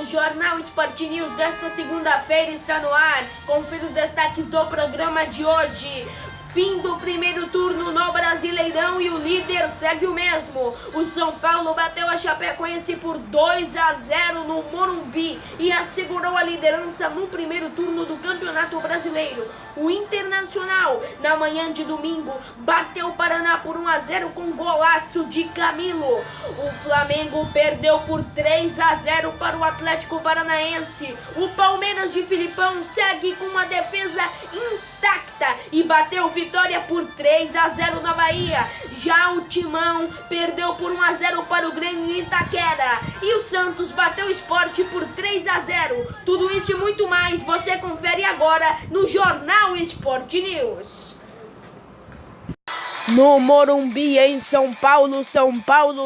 Jornal Sport News desta segunda-feira está no ar. Confira os destaques do programa de hoje. Fim do primeiro turno no Brasileirão e o líder segue o mesmo. O São Paulo bateu a Chapecoense por 2-0 no Morumbi e assegurou a liderança no primeiro turno do Campeonato Brasileiro. O Internacional, na manhã de domingo, bateu o Paraná por 1-0 com golaço de Camilo. O Flamengo perdeu por 3-0 para o Atlético Paranaense. O Palmeiras de Filipão segue com uma defesa intacta e bateu vitória por 3-0 na Bahia. Já o Timão perdeu por 1-0 para o Grêmio em Itaquera. E o Santos bateu o Sport por 3-0. Tudo isso e muito mais você confere agora no Jornal Sport News. No Morumbi, em São Paulo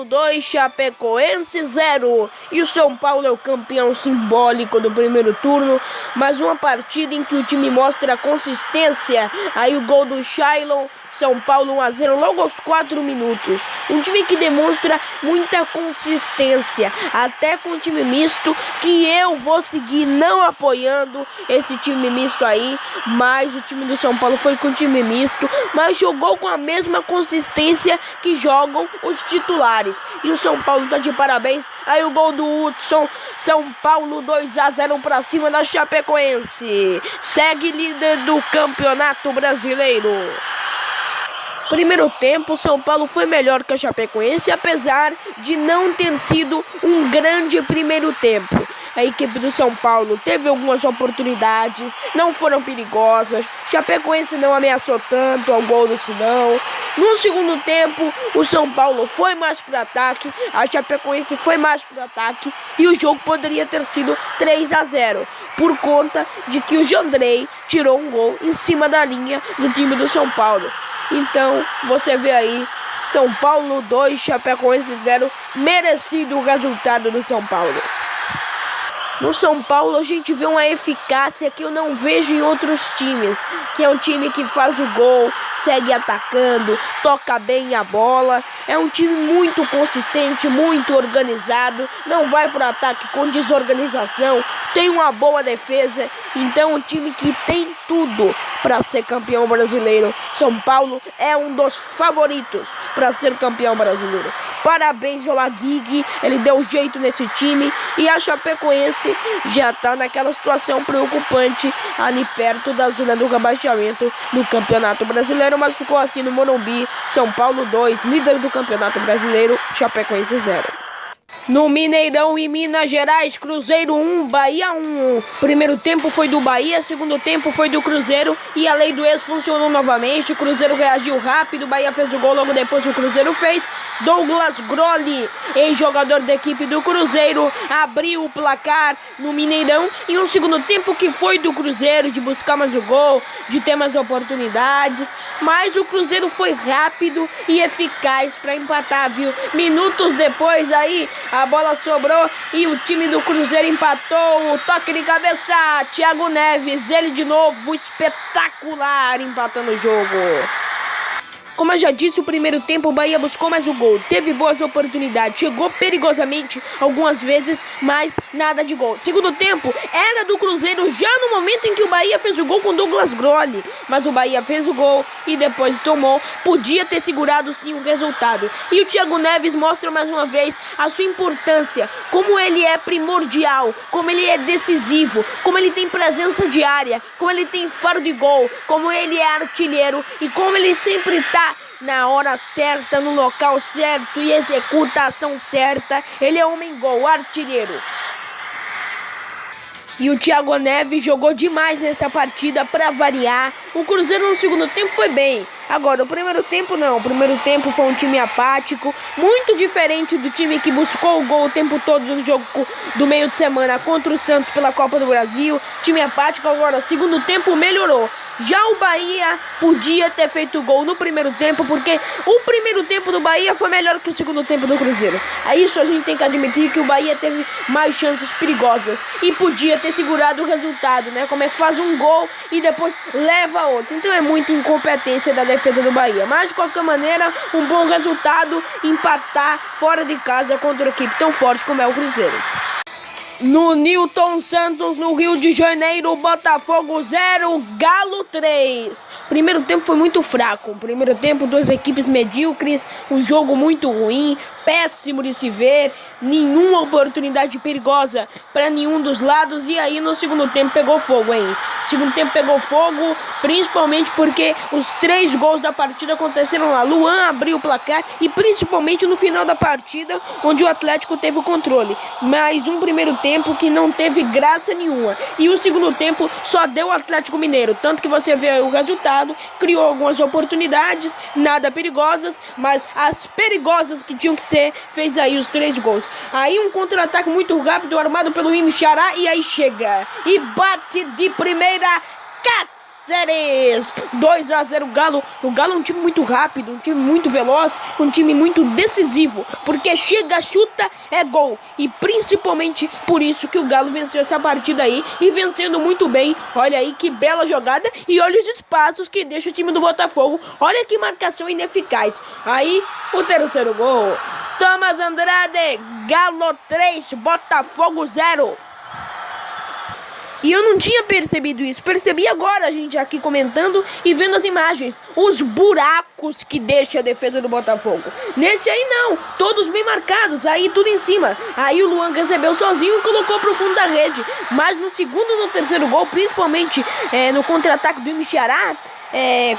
2, Chapecoense 0. E o São Paulo é o campeão simbólico do primeiro turno, mas uma partida em que o time mostra consistência. Aí o gol do Shailon, São Paulo 1-0 logo aos 4 minutos. Um time que demonstra muita consistência, até com o time misto, que eu vou seguir não apoiando esse time misto aí, mas o time do São Paulo foi com o time misto, mas jogou com a mesma consistência que jogam os titulares. E o São Paulo tá de parabéns. Aí o gol do Hudson, São Paulo 2-0 para cima da Chapecoense. Segue líder do Campeonato Brasileiro. Primeiro tempo, São Paulo foi melhor que a Chapecoense, apesar de não ter sido um grande primeiro tempo. A equipe do São Paulo teve algumas oportunidades, não foram perigosas. Chapecoense não ameaçou tanto ao gol do Sidão. No segundo tempo, o São Paulo foi mais para o ataque, a Chapecoense foi mais para o ataque e o jogo poderia ter sido 3-0, por conta de que o Jandrei tirou um gol em cima da linha do time do São Paulo. Então, você vê aí, São Paulo 2, Chapecoense 0, merecido o resultado do São Paulo. No São Paulo a gente vê uma eficácia que eu não vejo em outros times, que é um time que faz o gol, segue atacando, toca bem a bola. É um time muito consistente, muito organizado, não vai para o ataque com desorganização, tem uma boa defesa. Então um time que tem tudo para ser campeão brasileiro. São Paulo é um dos favoritos para ser campeão brasileiro. Parabéns ao Aguigui, ele deu jeito nesse time. E a Chapecoense já está naquela situação preocupante ali perto da zona do rebaixamento no Campeonato Brasileiro, mas ficou assim no Morumbi. São Paulo 2, líder do Campeonato Brasileiro, Chapecoense 0. No Mineirão e Minas Gerais, Cruzeiro 1, Bahia 1. Primeiro tempo foi do Bahia, segundo tempo foi do Cruzeiro e a lei do ex funcionou novamente. O Cruzeiro reagiu rápido, Bahia fez o gol, logo depois o Cruzeiro fez. Douglas Grolli, ex-jogador da equipe do Cruzeiro, abriu o placar no Mineirão em um segundo tempo que foi do Cruzeiro, de buscar mais o gol, de ter mais oportunidades, mas o Cruzeiro foi rápido e eficaz para empatar, viu? Minutos depois aí, a bola sobrou e o time do Cruzeiro empatou. O toque de cabeça, Thiago Neves, ele de novo, espetacular, empatando o jogo. Como eu já disse, o primeiro tempo o Bahia buscou mais o gol, teve boas oportunidades, chegou perigosamente algumas vezes, mas nada de gol. Segundo tempo era do Cruzeiro já no momento em que o Bahia fez o gol com Douglas Grolli, mas o Bahia fez o gol e depois tomou, podia ter segurado sim o resultado. E o Thiago Neves mostra mais uma vez a sua importância, como ele é primordial, como ele é decisivo, como ele tem presença diária, como ele tem faro de gol, como ele é artilheiro e como ele sempre está na hora certa, no local certo e executa a ação certa. Ele é homem-gol, artilheiro. E o Thiago Neves jogou demais nessa partida para variar. O Cruzeiro no segundo tempo foi bem. Agora, o primeiro tempo não. O primeiro tempo foi um time apático, muito diferente do time que buscou o gol o tempo todo no jogo do meio de semana contra o Santos pela Copa do Brasil. Time apático. Agora, segundo tempo melhorou. Já o Bahia podia ter feito gol no primeiro tempo, porque o primeiro tempo do Bahia foi melhor que o segundo tempo do Cruzeiro. É isso, a gente tem que admitir que o Bahia teve mais chances perigosas e podia ter segurado o resultado, né? Como é que faz um gol e depois leva outro. Então é muita incompetência da defesa do Bahia. Mas de qualquer maneira, um bom resultado, empatar fora de casa contra uma equipe tão forte como é o Cruzeiro. No Newton Santos, no Rio de Janeiro, Botafogo 0, Galo 3. Primeiro tempo foi muito fraco. Primeiro tempo, duas equipes medíocres, um jogo muito ruim, péssimo de se ver, nenhuma oportunidade perigosa para nenhum dos lados. E aí no segundo tempo pegou fogo, hein? Segundo tempo pegou fogo, principalmente porque os 3 gols da partida aconteceram lá. Luan abriu o placar e principalmente no final da partida, onde o Atlético teve o controle. Mais um primeiro tempo que não teve graça nenhuma. E o segundo tempo só deu o Atlético Mineiro. Tanto que você vê o resultado, criou algumas oportunidades, nada perigosas, mas as perigosas que tinham que ser, fez aí os 3 gols. Aí um contra-ataque muito rápido, armado pelo Imixará, e aí chega e bate de primeira, Cáceres. 2-0 Galo. O Galo é um time muito rápido, um time muito veloz, um time muito decisivo, porque chega, chuta, é gol. E principalmente por isso que o Galo venceu essa partida aí, e vencendo muito bem. Olha aí que bela jogada, e olha os espaços que deixa o time do Botafogo. Olha que marcação ineficaz. Aí o terceiro gol, Thomas Andrade. Galo 3, Botafogo 0. E eu não tinha percebido isso, percebi agora, a gente aqui comentando e vendo as imagens, os buracos que deixa a defesa do Botafogo. Nesse aí não, todos bem marcados, aí tudo em cima. Aí o Luan recebeu sozinho e colocou pro fundo da rede. Mas no segundo e no terceiro gol, principalmente no contra-ataque do Imixará,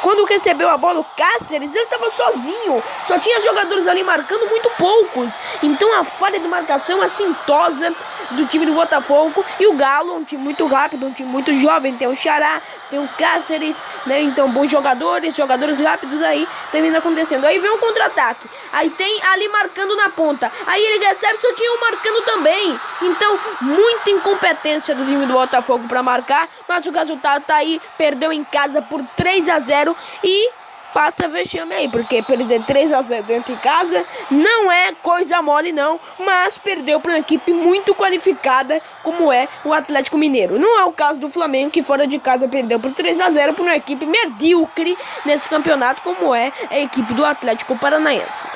quando recebeu a bola o Cáceres, ele estava sozinho, só tinha jogadores ali marcando, muito poucos. Então a falha de marcação assintosa do time do Botafogo. E o Galo, um time muito rápido, um time muito jovem, tem o Xará, tem o Cáceres, né? Então bons jogadores rápidos aí, termina acontecendo. Aí vem um contra-ataque, aí tem ali marcando na ponta, aí ele recebe, só tinha um marcando também. Então muita incompetência do time do Botafogo para marcar, mas o resultado tá aí, perdeu em casa por 3-0 e passa vexame aí, porque perder 3-0 dentro de casa não é coisa mole não, mas perdeu para uma equipe muito qualificada como é o Atlético Mineiro. Não é o caso do Flamengo, que fora de casa perdeu por 3-0 para uma equipe medíocre nesse campeonato como é a equipe do Atlético Paranaense.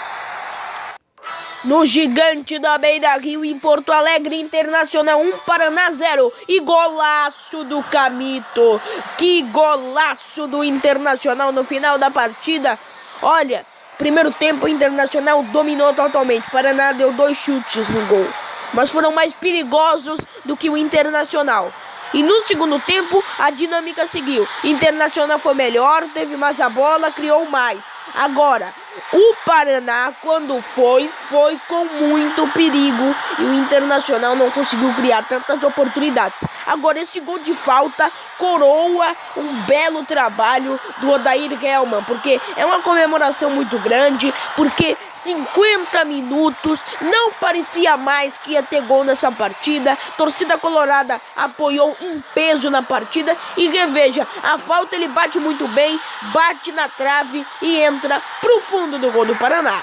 No Gigante da Beira-Rio, em Porto Alegre, Internacional 1, Paraná 0. E golaço do Camito. Que golaço do Internacional no final da partida. Olha, primeiro tempo o Internacional dominou totalmente. Paraná deu 2 chutes no gol, mas foram mais perigosos do que o Internacional. E no segundo tempo a dinâmica seguiu. Internacional foi melhor, teve mais a bola, criou mais. Agora, o Paraná, quando foi com muito perigo e o Internacional não conseguiu criar tantas oportunidades. Agora, esse gol de falta coroa um belo trabalho do Odair Hellmann, porque é uma comemoração muito grande, porque 50 minutos, não parecia mais que ia ter gol nessa partida. Torcida colorada apoiou em peso na partida e reveja, a falta ele bate muito bem, bate na trave e entra pro fundo do gol do Paraná.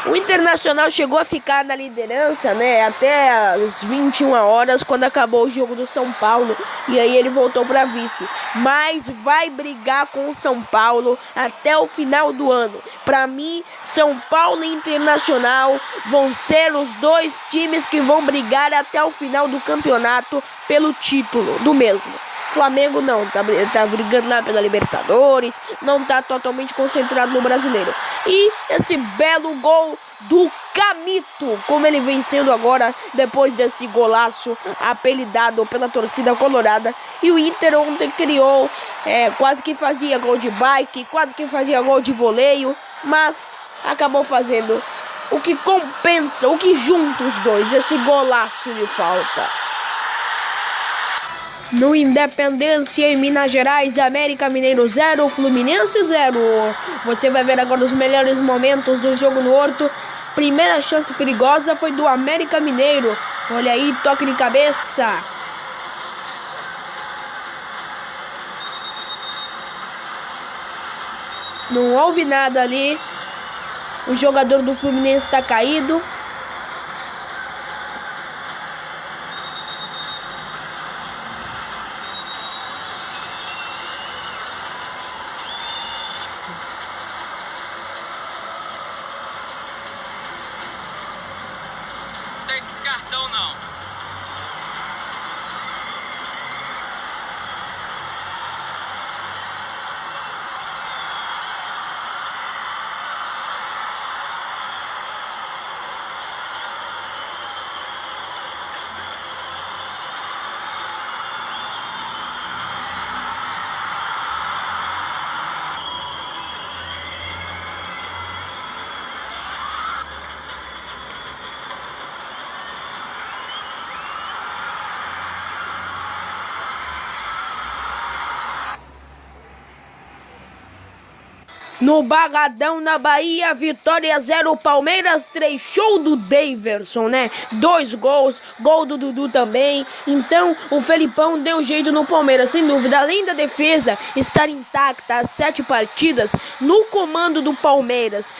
O Internacional chegou a ficar na liderança, né, até as 21 horas, quando acabou o jogo do São Paulo, e aí ele voltou para vice. Mas vai brigar com o São Paulo até o final do ano. Para mim, São Paulo e Internacional vão ser os 2 times que vão brigar até o final do campeonato pelo título do mesmo. Flamengo não, tá brigando lá pela Libertadores, não tá totalmente concentrado no Brasileiro. E esse belo gol do Camito, como ele vem sendo agora, depois desse golaço apelidado pela torcida colorada. E o Inter ontem criou, quase que fazia gol de bike, quase que fazia gol de voleio, mas acabou fazendo o que compensa, o que junta os dois, esse golaço de falta. No Independência, em Minas Gerais, América Mineiro 0, Fluminense 0. Você vai ver agora os melhores momentos do jogo no Horto. Primeira chance perigosa foi do América Mineiro. Olha aí, toque de cabeça. Não houve nada ali. O jogador do Fluminense está caído. dar esses cartão, não. No Barradão, na Bahia, Vitória 0, Palmeiras 3, show do Daverson, né? 2 gols, gol do Dudu também. Então, o Felipão deu jeito no Palmeiras, sem dúvida. Além da defesa estar intacta, as 7 partidas, no comando do Palmeiras,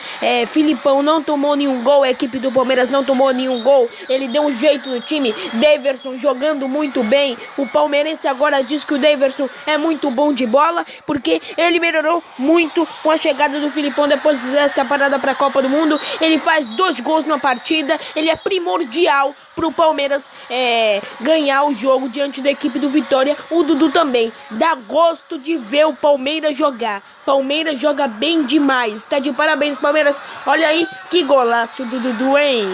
Felipão não tomou nenhum gol, a equipe do Palmeiras não tomou nenhum gol. Ele deu um jeito no time, Daverson jogando muito bem. O palmeirense agora diz que o Daverson é muito bom de bola, porque ele melhorou muito com a chegada do Felipão depois dessa parada para a Copa do Mundo. Ele faz 2 gols na partida, ele é primordial para o Palmeiras ganhar o jogo diante da equipe do Vitória. O Dudu também, dá gosto de ver o Palmeiras jogar. Palmeiras joga bem demais, tá de parabéns, Palmeiras. Olha aí que golaço do Dudu, hein?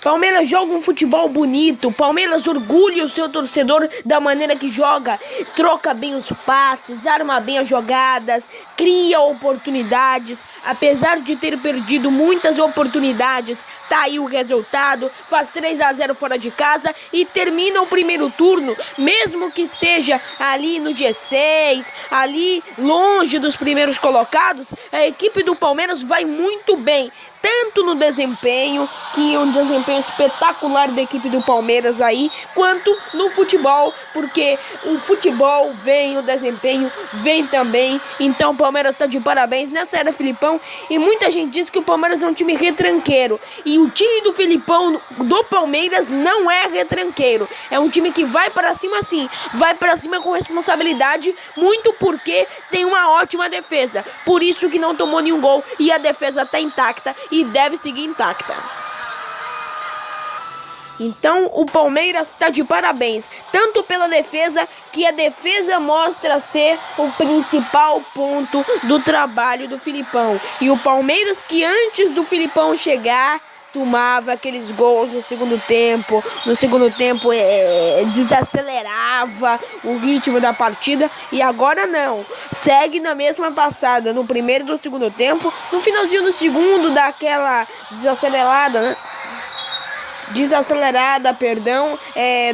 Palmeiras joga um futebol bonito, Palmeiras orgulha o seu torcedor da maneira que joga, troca bem os passes, arma bem as jogadas, cria oportunidades, apesar de ter perdido muitas oportunidades, tá aí o resultado, faz 3-0 fora de casa e termina o primeiro turno, mesmo que seja ali no G6, ali longe dos primeiros colocados, a equipe do Palmeiras vai muito bem, tanto no desempenho, que é um desempenho espetacular da equipe do Palmeiras aí, quanto no futebol, porque o futebol vem, o desempenho vem também. Então o Palmeiras tá de parabéns nessa era, Felipão, e muita gente diz que o Palmeiras é um time retranqueiro, e o time do Felipão, do Palmeiras, não é retranqueiro, é um time que vai para cima sim, vai para cima com responsabilidade, muito porque tem uma ótima defesa, por isso que não tomou nenhum gol, e a defesa tá intacta e deve seguir intacta. Então o Palmeiras está de parabéns, tanto pela defesa, que a defesa mostra ser o principal ponto do trabalho do Felipão. E o Palmeiras, que antes do Felipão chegar, tomava aqueles gols no segundo tempo desacelerava o ritmo da partida, e agora não, segue na mesma passada, no primeiro e no segundo tempo, no finalzinho do segundo dá aquela desacelerada, né?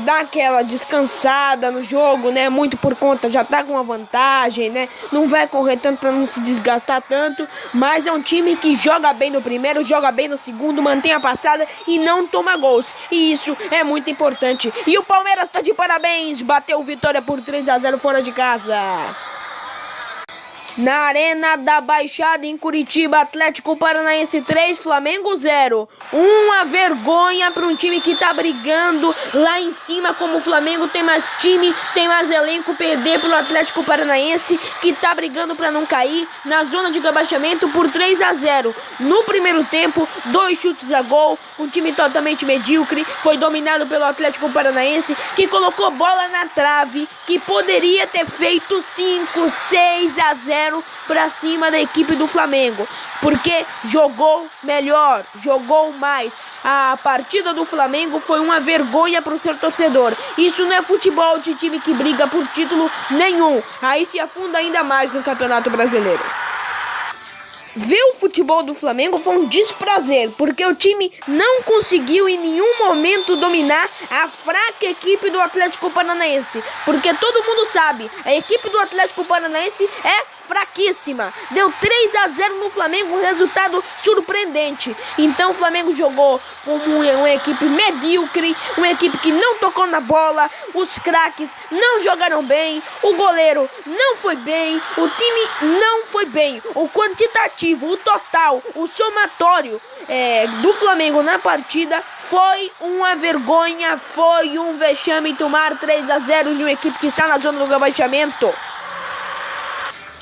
Dá aquela descansada no jogo, né, muito por conta, já tá com uma vantagem, né, não vai correr tanto pra não se desgastar tanto, mas é um time que joga bem no primeiro, joga bem no segundo, mantém a passada e não toma gols, e isso é muito importante. E o Palmeiras tá de parabéns, bateu Vitória por 3-0 fora de casa. Na Arena da Baixada, em Curitiba, Atlético Paranaense 3, Flamengo 0. Uma vergonha para um time que tá brigando lá em cima, como o Flamengo tem mais time, tem mais elenco, perder pelo Atlético Paranaense, que tá brigando para não cair na zona de rebaixamento por 3-0. No primeiro tempo, 2 chutes a gol, um time totalmente medíocre, foi dominado pelo Atlético Paranaense, que colocou bola na trave, que poderia ter feito 5-6-0 para cima da equipe do Flamengo, porque jogou melhor, jogou mais. A partida do Flamengo foi uma vergonha para o seu torcedor. Isso não é futebol de time que briga por título nenhum. Aí se afunda ainda mais no Campeonato Brasileiro. Ver o futebol do Flamengo foi um desprazer, porque o time não conseguiu em nenhum momento dominar a fraca equipe do Atlético Paranaense, porque todo mundo sabe, a equipe do Atlético Paranaense é fraquíssima, deu 3-0 no Flamengo, um resultado surpreendente. Então o Flamengo jogou como uma equipe medíocre, uma equipe que não tocou na bola, os craques não jogaram bem, o goleiro não foi bem, o time não foi bem, o quantitativo, o total, o somatório do Flamengo na partida foi uma vergonha, foi um vexame tomar 3-0 de uma equipe que está na zona do rebaixamento.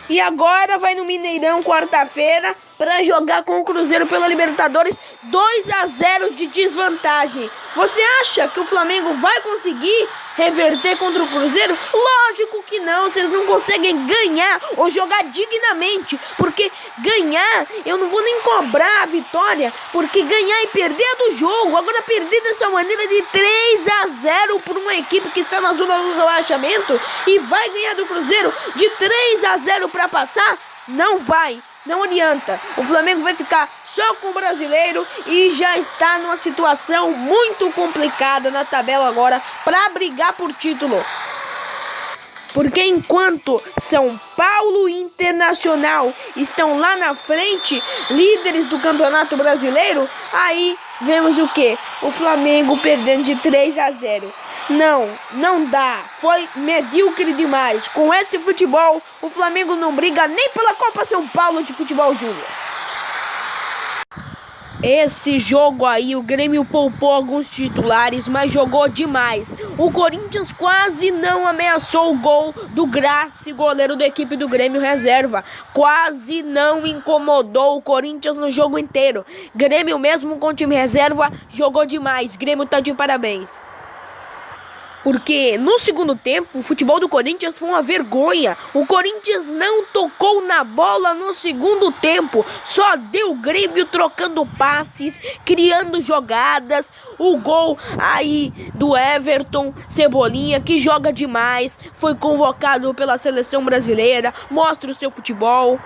E agora vai no Mineirão quarta-feira para jogar com o Cruzeiro pela Libertadores, 2-0 de desvantagem. Você acha que o Flamengo vai conseguir reverter contra o Cruzeiro? Lógico que não, vocês não conseguem ganhar ou jogar dignamente, porque ganhar, eu não vou nem cobrar a vitória, porque ganhar e perder é do jogo. Agora perder dessa maneira de 3-0 por uma equipe que está na zona do rebaixamento e vai ganhar do Cruzeiro de 3-0 para passar, não vai. Não adianta, o Flamengo vai ficar só com o Brasileiro e já está numa situação muito complicada na tabela agora para brigar por título. Porque enquanto São Paulo e Internacional estão lá na frente, líderes do Campeonato Brasileiro, aí vemos o quê? O Flamengo perdendo de 3-0. Não dá, foi medíocre demais. Com esse futebol, o Flamengo não briga nem pela Copa São Paulo de Futebol Júnior. Esse jogo aí, o Grêmio poupou alguns titulares, mas jogou demais. O Corinthians quase não ameaçou o gol do Graça, goleiro da equipe do Grêmio reserva. Quase não incomodou o Corinthians no jogo inteiro. Grêmio mesmo com o time reserva jogou demais. Grêmio tá de parabéns. Porque no segundo tempo, o futebol do Corinthians foi uma vergonha. O Corinthians não tocou na bola no segundo tempo. Só deu o Grêmio trocando passes, criando jogadas. O gol aí do Everton Cebolinha, que joga demais. Foi convocado pela seleção brasileira. Mostra o seu futebol.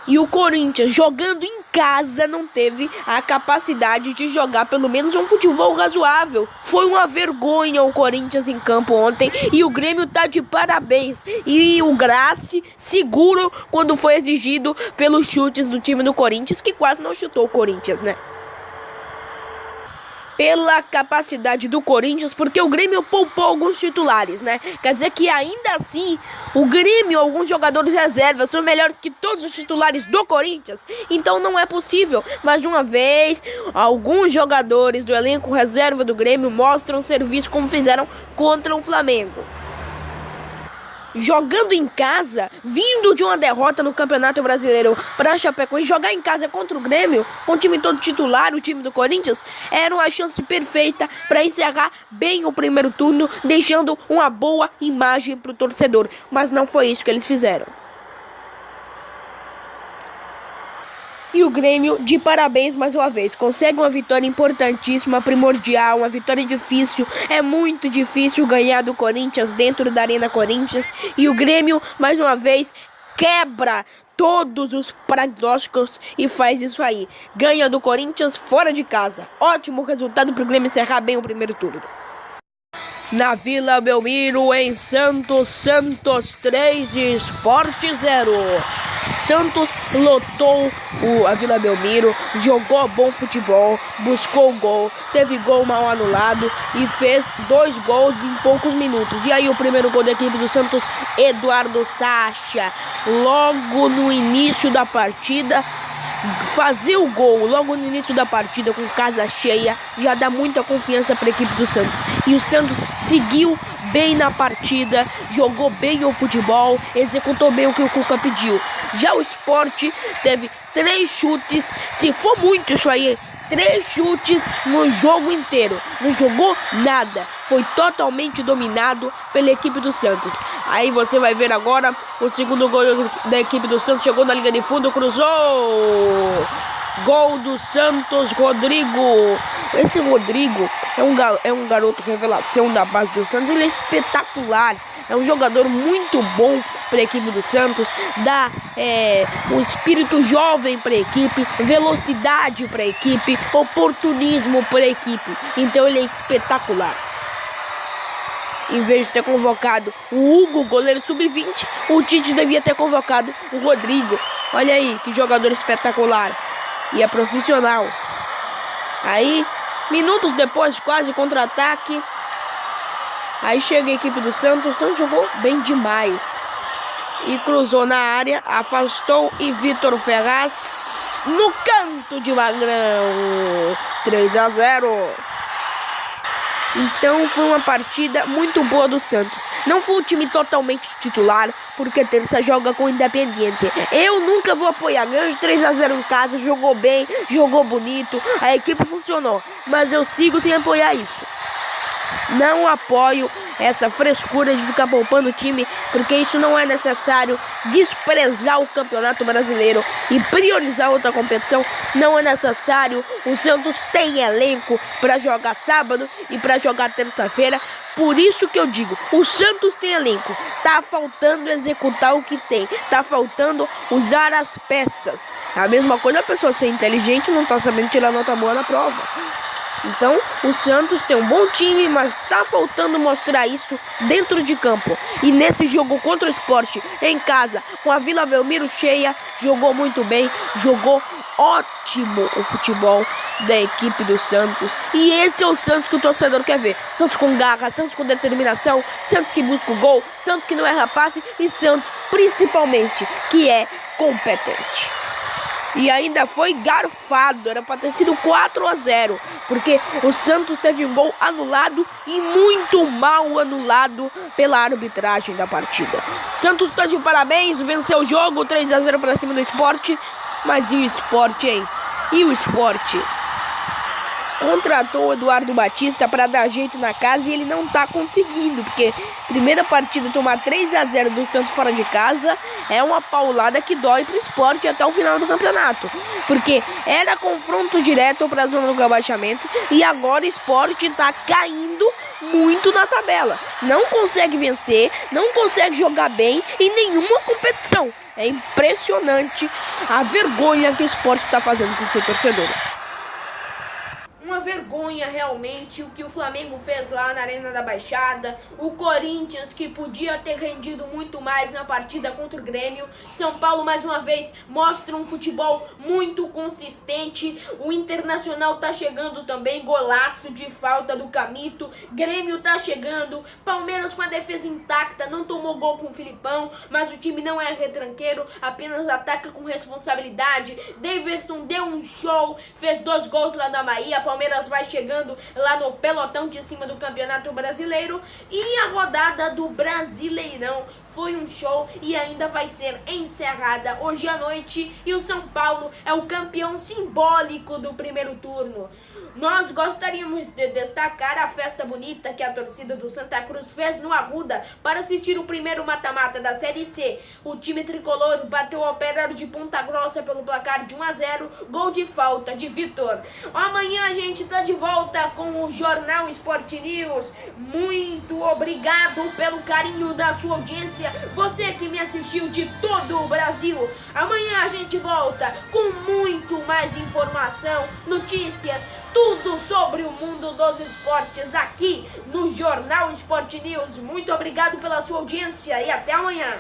E o Corinthians, jogando em casa, não teve a capacidade de jogar pelo menos um futebol razoável. Foi uma vergonha o Corinthians em campo ontem e o Grêmio tá de parabéns. E o Graça seguro quando foi exigido pelos chutes do time do Corinthians, que quase não chutou o Corinthians, né? Pela capacidade do Corinthians, porque o Grêmio poupou alguns titulares, né? Quer dizer que ainda assim, o Grêmio, alguns jogadores reservas são melhores que todos os titulares do Corinthians. Então não é possível. Mais uma vez, alguns jogadores do elenco reserva do Grêmio mostram serviço como fizeram contra o Flamengo. Jogando em casa, vindo de uma derrota no Campeonato Brasileiro para Chapecoense, jogar em casa contra o Grêmio, com o time todo titular, o time do Corinthians, era uma chance perfeita para encerrar bem o primeiro turno, deixando uma boa imagem para o torcedor. Mas não foi isso que eles fizeram. E o Grêmio, de parabéns mais uma vez, consegue uma vitória importantíssima, primordial, uma vitória difícil. É muito difícil ganhar do Corinthians dentro da Arena Corinthians. E o Grêmio, mais uma vez, quebra todos os prognósticos e faz isso aí. Ganha do Corinthians fora de casa. Ótimo resultado para o Grêmio encerrar bem o primeiro turno. Na Vila Belmiro, em Santos 3, Sport 0. Santos lotou a Vila Belmiro, jogou bom futebol, buscou o gol, teve gol mal anulado e fez 2 gols em poucos minutos. E aí o primeiro gol da equipe do Santos, Eduardo Sacha, logo no início da partida. Fazer o gol logo no início da partida com casa cheia já dá muita confiança para a equipe do Santos. E o Santos seguiu bem na partida, jogou bem o futebol, executou bem o que o Cuca pediu. Já o Sport teve 3 chutes, se for muito isso aí, 3 chutes no jogo inteiro. Não jogou nada. Foi totalmente dominado pela equipe do Santos. Aí você vai ver agora o segundo gol da equipe do Santos. Chegou na linha de fundo, cruzou. Gol do Santos, Rodrigo. Esse Rodrigo é um garoto revelação da base do Santos. Ele é espetacular. É um jogador muito bom para a equipe do Santos. Dá um espírito jovem para a equipe, velocidade para a equipe, oportunismo para a equipe. Então ele é espetacular. Em vez de ter convocado o Hugo, goleiro sub-20, o Tite devia ter convocado o Rodrigo. Olha aí, que jogador espetacular. E é profissional. Aí, minutos depois, quase contra-ataque. Aí chega a equipe do Santos. O Santos jogou bem demais. E cruzou na área, afastou e Vitor Ferraz no canto de Magrão. 3-0. Então foi uma partida muito boa do Santos. Não foi um time totalmente titular, porque terça joga com o Independiente. Eu nunca vou apoiar. Ganhou de 3-0 em casa, jogou bem, jogou bonito, a equipe funcionou. Mas eu sigo sem apoiar isso. Não apoio essa frescura de ficar poupando o time, porque isso não é necessário. Desprezar o Campeonato Brasileiro e priorizar outra competição não é necessário. O Santos tem elenco para jogar sábado e para jogar terça-feira. Por isso que eu digo, o Santos tem elenco. Tá faltando executar o que tem. Tá faltando usar as peças. É a mesma coisa a pessoa ser inteligente e não tá sabendo tirar nota boa na prova. Então, o Santos tem um bom time, mas tá faltando mostrar isso dentro de campo. E nesse jogo contra o Sport, em casa, com a Vila Belmiro cheia, jogou muito bem, jogou ótimo o futebol da equipe do Santos. E esse é o Santos que o torcedor quer ver. Santos com garra, Santos com determinação, Santos que busca o gol, Santos que não erra passe e Santos, principalmente, que é competente. E ainda foi garfado, era para ter sido 4-0, porque o Santos teve um gol anulado e muito mal anulado pela arbitragem da partida. Santos está de parabéns, venceu o jogo 3-0 para cima do Sport, mas e o Sport, hein? E o Sport contratou o Eduardo Batista para dar jeito na casa e ele não tá conseguindo, porque primeira partida tomar 3-0 do Santos fora de casa é uma paulada que dói pro Sport até o final do campeonato, porque era confronto direto para a zona do rebaixamento e agora o Sport tá caindo muito na tabela, não consegue vencer, não consegue jogar bem em nenhuma competição. É impressionante a vergonha que o Sport está fazendo com o seu torcedor. Uma vergonha realmente o que o Flamengo fez lá na Arena da Baixada, o Corinthians que podia ter rendido muito mais na partida contra o Grêmio. São Paulo mais uma vez mostra um futebol muito consistente, o Internacional tá chegando também, golaço de falta do Camito, Grêmio tá chegando, Palmeiras com a defesa intacta, não tomou gol com o Filipão, mas o time não é retranqueiro, apenas ataca com responsabilidade. Daverson deu um show, fez 2 gols lá na Bahia, Palmeiras vai chegando lá no pelotão de cima do Campeonato Brasileiro e a rodada do Brasileirão foi um show e ainda vai ser encerrada hoje à noite e o São Paulo é o campeão simbólico do primeiro turno. Nós gostaríamos de destacar a festa bonita que a torcida do Santa Cruz fez no Arruda para assistir o primeiro mata-mata da Série C. O time tricolor bateu o Operário de Ponta Grossa pelo placar de 1-0, gol de falta de Vitor. Amanhã a gente tá de volta com o Jornal Sport News. Muito obrigado pelo carinho da sua audiência, você que me assistiu de todo o Brasil. Amanhã a gente volta com muito mais informação, notícias, tudo sobre o mundo dos esportes aqui no Jornal Sport News. Muito obrigado pela sua audiência e até amanhã.